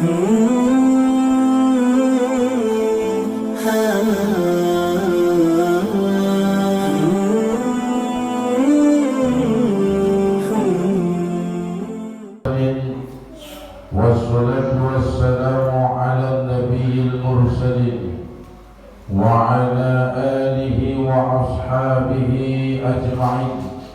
Wassalatu wassalamu ala nabiyil mursalin wa ala alihi wa ashabihi ajma'in.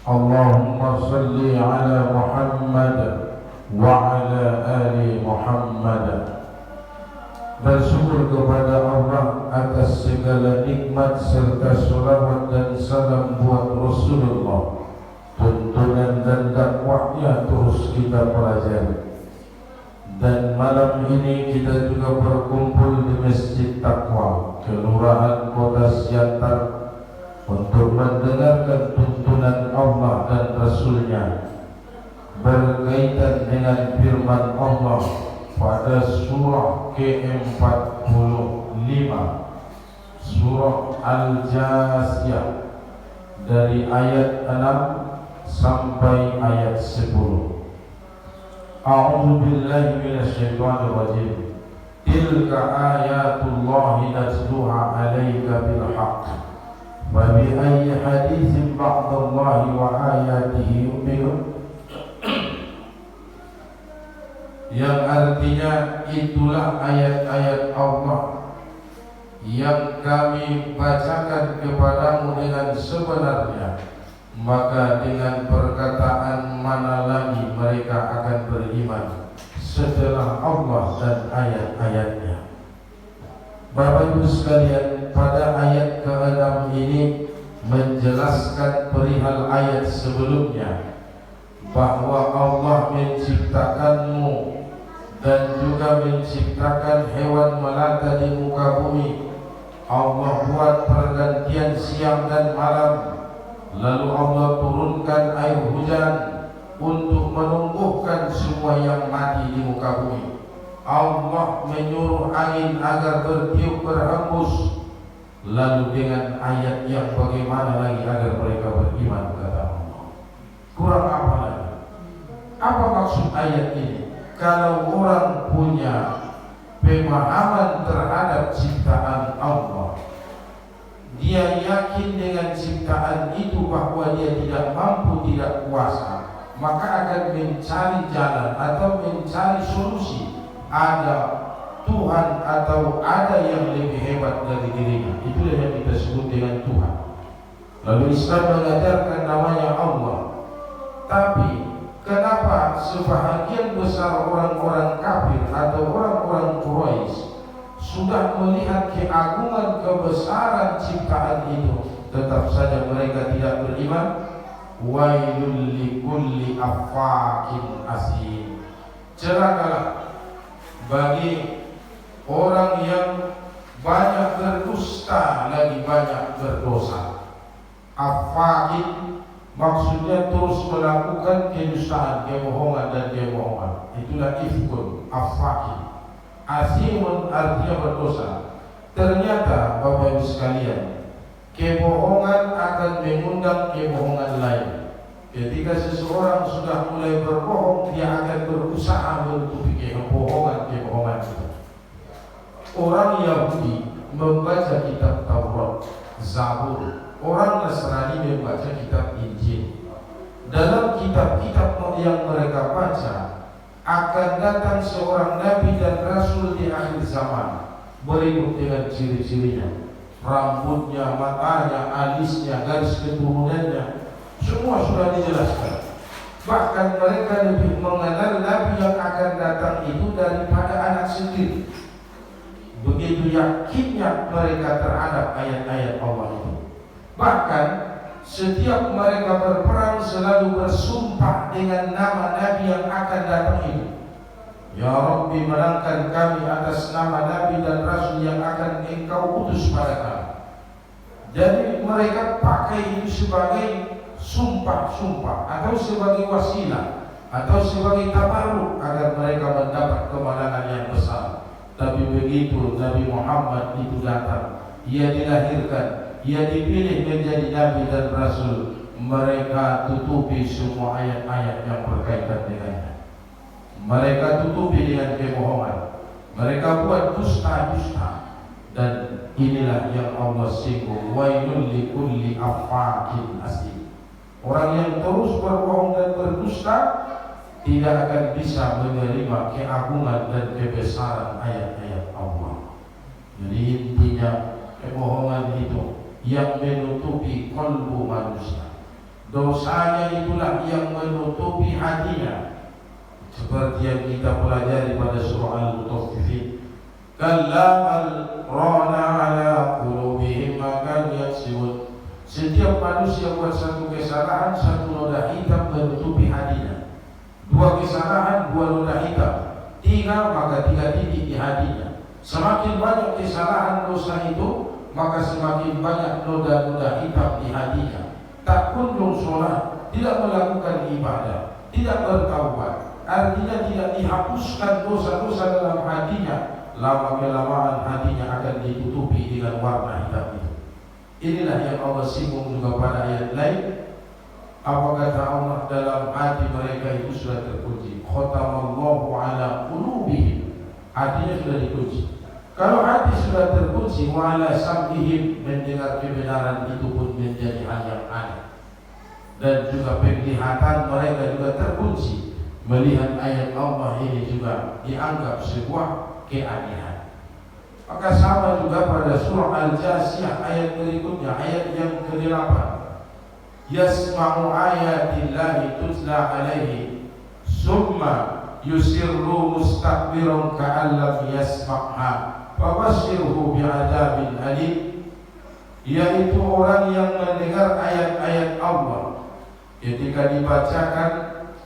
Allahumma salli ala Muhammad wa ala ali Muhammad. Bersyukur kepada Allah atas segala nikmat serta salawat dan salam buat Rasulullah. Tuntunan dan dakwahnya terus kita pelajari. Dan malam ini kita juga berkumpul di Masjid Taqwa, Kelurahan Kota Siantar, untuk mendengarkan tuntunan Allah dan Rasulnya berkaitan dengan firman Allah pada surah ke-45, surah Al-Jasiyah, dari ayat 6 sampai ayat 10. A'udzu billahi minasyaitonir rajim. Tilka ayatullahi natluha 'alaika bil haqq. Wa bi ayyi haditsin ba'dallahi wa ayatihi yu'minun. Yang artinya itulah ayat-ayat Allah yang kami bacakan kepadamu dengan sebenarnya, maka dengan perkataan mana lagi mereka akan beriman setelah Allah dan ayat-ayatnya. Bapak Ibu sekalian, pada ayat ke-6 ini menjelaskan perihal ayat sebelumnya, bahwa Allah menciptakanmu dan juga menciptakan hewan melata di muka bumi. Allah buat pergantian siang dan malam. Lalu Allah turunkan air hujan untuk menumbuhkan semua yang mati di muka bumi. Allah menyuruh angin agar bertiup berhembus. Lalu dengan ayat yang bagaimana lagi agar mereka beriman, kata Allah. Kurang apa lagi? Apa maksud ayat ini? Kalau orang punya pemahaman terhadap ciptaan Allah, dia yakin dengan ciptaan itu bahwa dia tidak mampu, tidak kuasa, maka akan mencari jalan atau mencari solusi. Ada Tuhan atau ada yang lebih hebat dari dirinya. Itulah yang kita sebut dengan Tuhan. Lalu Islam mengajarkan namanya Allah. Tapi kenapa sebahagian besar orang-orang kafir atau orang-orang Quraisy sudah melihat keagungan kebesaran ciptaan itu, tetap saja mereka tidak beriman? Wailul likulli affakin asim. Celakalah bagi orang yang banyak berdusta lagi banyak berdosa. Affakin maksudnya terus melakukan kedustaan, kebohongan dan kebohongan. Itulah ifkun, affakin. Asimun artinya berdosa. Ternyata Bapak Ibu sekalian, kebohongan akan mengundang kebohongan lain. Ketika seseorang sudah mulai berbohong, dia akan berusaha menutupi kebohongan itu. Orang Yahudi membaca kitab Taurat, Zabur. Orang Nasrani membaca kitab Injil. Dalam kitab-kitab yang mereka baca, akan datang seorang nabi dan rasul di akhir zaman, berikut dengan ciri-cirinya, rambutnya, matanya, alisnya, garis keturunannya, semua sudah dijelaskan. Bahkan mereka lebih mengenal nabi yang akan datang itu daripada anak sendiri. Begitu yakinnya mereka terhadap ayat-ayat Allah itu. Bahkan setiap mereka berperang selalu bersumpah dengan nama nabi yang akan datang itu. Ya Rabbi, menangkan kami atas nama nabi dan rasul yang akan engkau utus pada kami. Jadi mereka pakai itu sebagai sumpah-sumpah atau sebagai wasilah atau sebagai tabarruk agar mereka mendapat kemenangan yang besar. Tapi begitu Nabi Muhammad itu datang, ia dilahirkan, ia dipilih menjadi nabi dan rasul, mereka tutupi semua ayat-ayat yang berkaitan dengannya. mereka tutupi dengan kebohongan, mereka buat dusta-dusta. Dan inilah yang Allah singgung, wailul likulli affakin asim. Orang yang terus berbohong dan berdusta tidak akan bisa menerima keagungan dan kebesaran ayat-ayat Allah. Jadi intinya kebohongan itu yang menutupi kalbu manusia. Dosanya itulah yang menutupi hatinya. Seperti yang kita pelajari pada surah Al-Mutaffifin, kalla al-rana ala qulubihim ma kanu yaksibun. Setiap manusia buat satu kesalahan, satu noda hitam menutupi hatinya. Dua kesalahan, dua noda hitam. Tiga, maka tiga titik di hatinya. Semakin banyak kesalahan dosa itu, maka semakin banyak noda-noda hitam di hatinya. Tak kunjung sholat, tidak melakukan ibadah, tidak bertaubat. Artinya tidak dihapuskan dosa-dosa dalam hatinya. Lama-kelamaan hatinya akan ditutupi dengan warna hitam itu. Inilah yang Allah singgung juga pada ayat lain. Apa kata Allah, dalam hati mereka itu sudah terkunci. Khatamallahu ala qulubihim. Hatinya sudah dikunci. Kalau hati sudah terkunci, wa ala sam'ihim, mendengar kebenaran itu pun menjadi hal yang aneh. Dan juga penglihatan mereka juga terkunci. Melihat ayat Allah ini juga dianggap sebuah keanehan. Maka sama juga pada surah Al-Jasiyah ayat berikutnya, ayat yang ke-8. Yasma'u ayatillahi tutla alaihi summa yusirru mustakbiran ka'an lam yasma'ha fabashshirhu bi'adzabin alim. Yaitu orang yang mendengar ayat-ayat Allah ketika dibacakan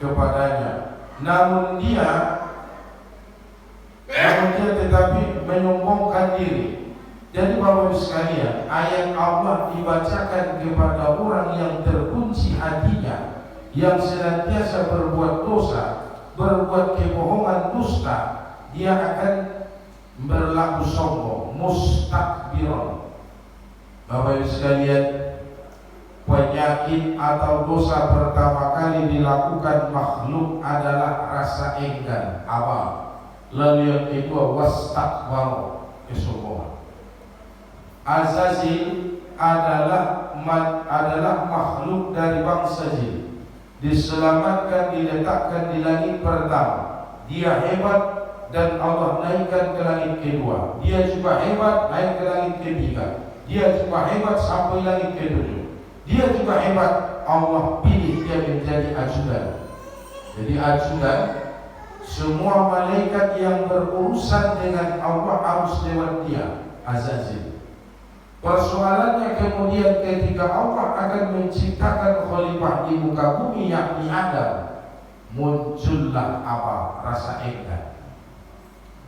kepadanya, namun dia tetapi menyombongkan diri. Jadi Bapak Ibu sekalian, ayat Allah dibacakan kepada orang yang terkunci hatinya, yang senantiasa berbuat dosa, berbuat kebohongan, dusta, dia akan berlaku sombong, mustakbiran. Bapak Ibu sekalian, penyakit atau dosa pertama kali dilakukan makhluk adalah rasa enggan, awal. Lalu yang kedua wastakbar, kesombongan. Azazil adalah makhluk dari bangsa jin, diselamatkan, diletakkan di langit pertama. Dia hebat dan Allah naikkan ke langit kedua. Dia juga hebat, naik ke langit ketiga. Dia juga hebat sampai langit ketujuh. Dia juga hebat, Allah pilih dia menjadi ajudan. Jadi ajudan, semua malaikat yang berurusan dengan Allah harus lewat dia, Azazil. Persoalannya kemudian ketika Allah akan menciptakan khalifah di muka bumi, yakni Adam, muncullah apa? Rasa enggan.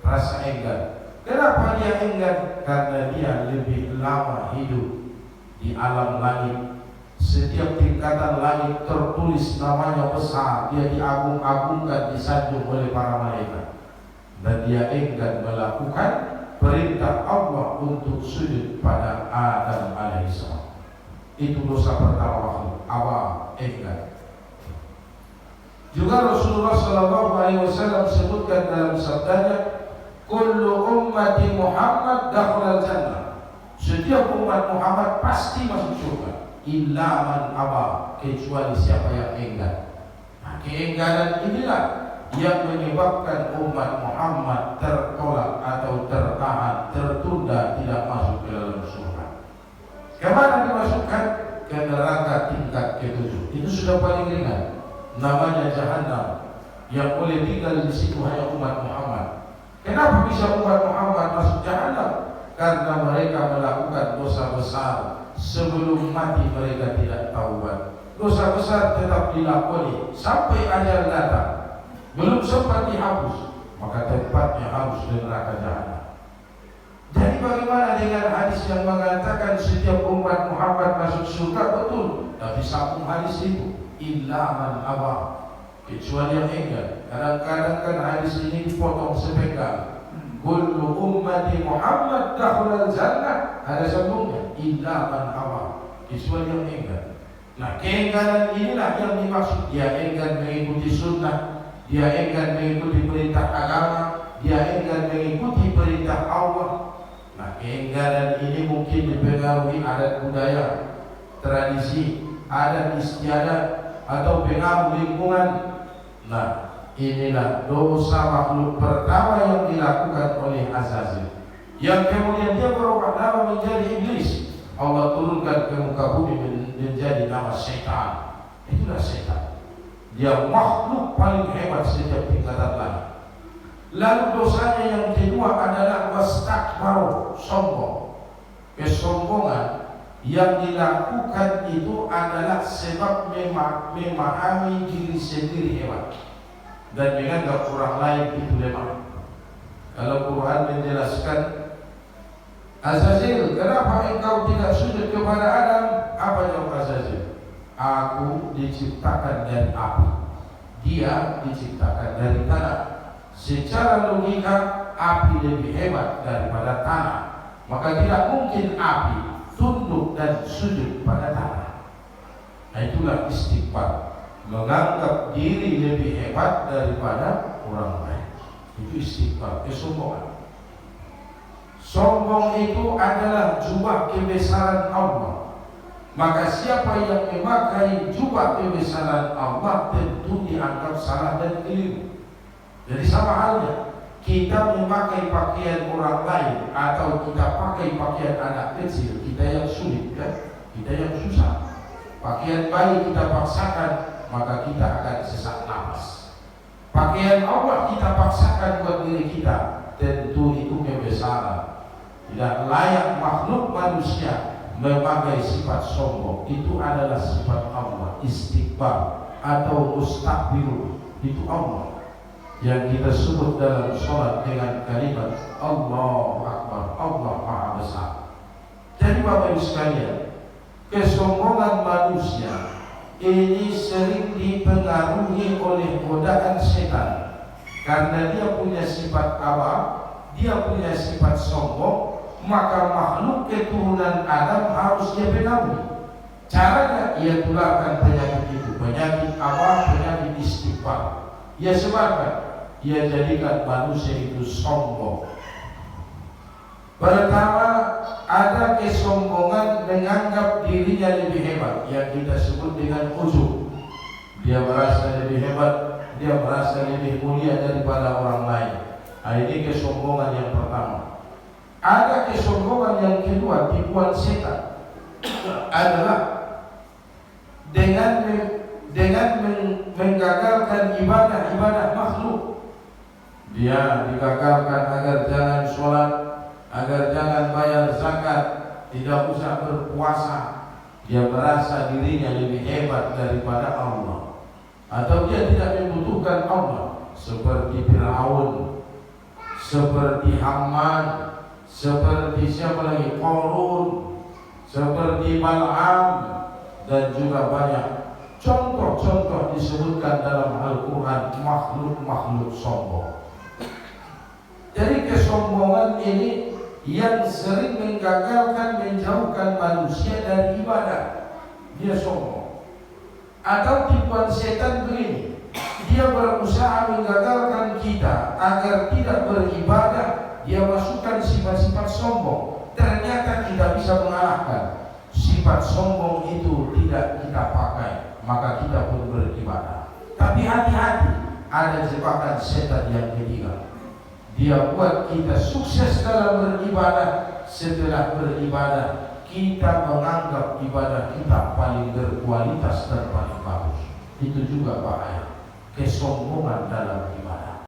Rasa enggan. Kenapa dia enggan? Karena dia lebih lama hidup di alam langit. Setiap tingkatan langit tertulis namanya besar, dia diagung-agungkan, disanjung oleh para malaikat. Dan dia enggan melakukan perintah Allah untuk sujud pada Adam alaihissalam. Itu dosa pertama makhluk, awal, enggan. Juga Rasulullah SAW sebutkan dalam sabdanya, kullu ummati Muhammad dakhala jannah. Setiap umat Muhammad pasti masuk surga, illa man aba, kecuali siapa yang enggan. Nah, keengganan inilah yang menyebabkan umat Muhammad tertolak atau tertahan, tertunda, tidak masuk ke dalam surga. Kemana dimasukkan? Ke neraka tingkat ketujuh. Itu sudah paling ringan, namanya Jahannam, yang boleh tinggal di situ hanya umat Muhammad. Kenapa bisa umat Muhammad masuk Jahannam? Karena mereka melakukan dosa besar. Sebelum mati mereka tidak taubat. Dosa besar tetap dilakoni sampai ajal datang, belum sempat dihapus, maka tempatnya harus di neraka Jahannam. Jadi bagaimana dengan hadis yang mengatakan setiap umat Muhammad masuk surga? Betul, tapi sambung hadis itu, illa man aba, kecuali yang enggan. Kadang-kadang kan hadis ini dipotong sepenggal. Kullu ummati Muhammad dakhala jannah, ada sambungnya, illa man aba, kecuali yang enggan. Nah, keengganan inilah yang dimaksud. Dia enggan mengikuti sunnah, dia enggan mengikuti perintah agama, dia enggan mengikuti perintah Allah. Nah, keengganan ini mungkin dipengaruhi adat budaya, tradisi, adat istiadat, atau pengaruh lingkungan. Nah, inilah dosa makhluk pertama yang dilakukan oleh Azazil, yang kemudian dia berubah nama menjadi iblis. Allah turunkan ke muka bumi menjadi nama setan. Itulah setan. Dia makhluk paling hebat setiap tingkatan lain. Lalu dosanya yang kedua adalah wastakbaru, sombong. Kesombongan yang dilakukan itu adalah sebab memahami diri sendiri hebat dan menganggap orang lain itu lemah. Kalau Quran menjelaskan, Azazil, kenapa engkau tidak sujud kepada Adam? Apa jawab Azazil? Aku diciptakan dari api, dia diciptakan dari tanah. Secara logika api lebih hebat daripada tanah, maka tidak mungkin api tunduk dan sujud pada tanah. Nah, itulah istikbar, menganggap diri lebih hebat daripada orang lain. Itu istikbar, kesombongan. Sombong itu adalah jubah kebesaran Allah. Maka siapa yang memakai jubah kebesaran Allah tentu dianggap salah dan keliru. Jadi sama halnya kita memakai pakaian orang lain atau kita pakai pakaian anak kecil, kita yang sulit kan? Kita yang susah. Pakaian bayi kita paksakan, maka kita akan sesak nafas. Pakaian Allah kita paksakan buat diri kita, tentu itu kebesaran. Tidak layak makhluk manusia memakai sifat sombong. Itu adalah sifat Allah, istikbar atau mustakbir. Itu Allah yang kita sebut dalam sholat dengan kalimat Allahu Akbar, Allah Maha Besar. Jadi Bapak Ibu sekalian, kesombongan manusia ini sering dipengaruhi oleh godaan setan, karena dia punya sifat awal, dia punya sifat sombong. Maka makhluk keturunan Adam harus dia pengaruhi. Caranya ia tularkan penyakit itu, penyakit apa? Penyakit istikbar. Ia sebarkan, ia jadikan manusia itu sombong. Pertama, ada kesombongan menganggap dirinya lebih hebat, yang kita sebut dengan ujub. Dia merasa lebih hebat, dia merasa lebih mulia daripada orang lain. Nah, ini kesombongan yang pertama. Ada kesombongan yang kedua, tipuan setan, adalah dengan menggagalkan ibadah makhluk. Dia digagalkan agar jangan sholat, agar jangan bayar zakat, tidak usah berpuasa. Dia merasa dirinya lebih hebat daripada Allah, atau dia tidak membutuhkan Allah, seperti Fir'aun, seperti Haman, seperti siapa lagi, Qarun, seperti Bal'am, dan juga banyak contoh-contoh disebutkan dalam Al-Quran makhluk-makhluk sombong. Jadi kesombongan ini yang sering menggagalkan, menjauhkan manusia dari ibadah. Dia sombong. Atau tipuan setan begini, dia berusaha menggagalkan kita agar tidak beribadah. Dia masukkan sifat-sifat sombong. Ternyata kita bisa mengalahkan. Sifat sombong itu tidak kita pakai, maka kita pun beribadah. Tapi hati-hati, ada jebakan setan yang ketiga. Dia buat kita sukses dalam beribadah. Setelah beribadah, kita menganggap ibadah kita paling berkualitas dan paling bagus. Itu juga bahaya, kesombongan dalam ibadah.